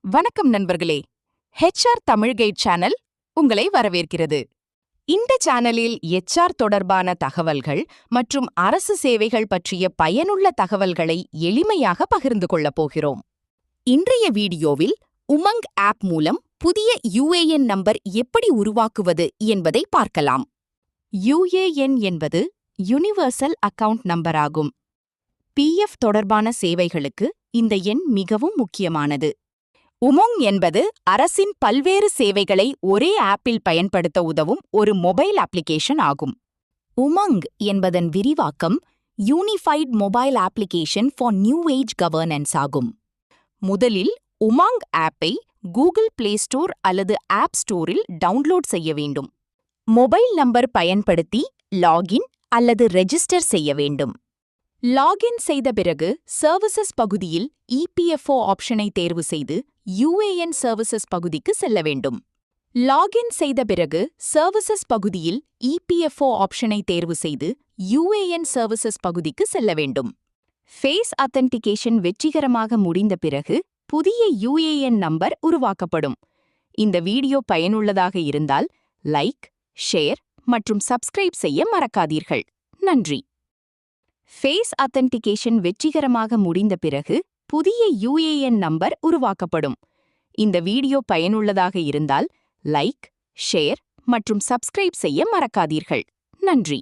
வணக்கம் நண்பர்களே. HR Tamil guide channel உங்களை வரவேற்கிறது. இந்த சேனலில் HR தொடர்பான தகவல்கள் மற்றும் அரசு சேவைகள் பற்றிய பயனுள்ள தகவல்களை எளிமையாக பகிர்ந்து கொள்ளப் போகிறோம். இன்றைய வீடியோவில் உமங் ஆப் மூலம் புதிய UAN நம்பர் எப்படி உருவாக்குவது என்பதை பார்க்கலாம். UAN என்பது யுனிவர்சல் அக்கவுண்ட் நம்பர் ஆகும். PF தொடர்பான சேவைகளுக்கு இந்த எண் மிகவும் முக்கியமானது. உமங் என்பது அரசின் பல்வேறு சேவைகளை ஒரே ஆப்பில் பயன்படுத்த உதவும் ஒரு மொபைல் அப்ளிகேஷன் ஆகும். உமங் என்பதன் விரிவாக்கம் unified mobile application for new age governance ஆகும். முதலில் உமங் ஆப்பை கூகுள் பிளே ஸ்டோர் அல்லது ஆப் ஸ்டோரில் டவுன்லோட் செய்ய வேண்டும். மொபைல் நம்பர் பயன்படுத்தி லாகின் அல்லது ரெஜிஸ்டர் செய்ய வேண்டும். லாகின் செய்த பிறகு சர்வீசஸ் பகுதியில் EPFO ஆப்ஷனை தேர்வு செய்து UAN சர்வீசஸ் பகுதிக்கு செல்ல வேண்டும். லாகின் செய்த பிறகு சர்வீசஸ் பகுதியில் EPFO ஆப்ஷனை தேர்வு செய்து UAN சர்வீசஸ் பகுதிக்கு செல்ல வேண்டும். ஃபேஸ் ஆத்தென்டிகேஷன் வெற்றிகரமாக முடிந்த பிறகு புதிய UAN நம்பர் உருவாக்கப்படும். இந்த வீடியோ பயனுள்ளதாக இருந்தால் லைக், ஷேர் மற்றும் சப்ஸ்கிரைப் செய்ய மறக்காதீர்கள். நன்றி. ஃபேஸ் ஆத்தென்டிகேஷன் வெற்றிகரமாக முடிந்த பிறகு புதிய UAN நம்பர் உருவாக்கப்படும். இந்த வீடியோ பயனுள்ளதாக இருந்தால் லைக், ஷேர் மற்றும் சப்ஸ்கிரைப் செய்ய மறக்காதீர்கள். நன்றி.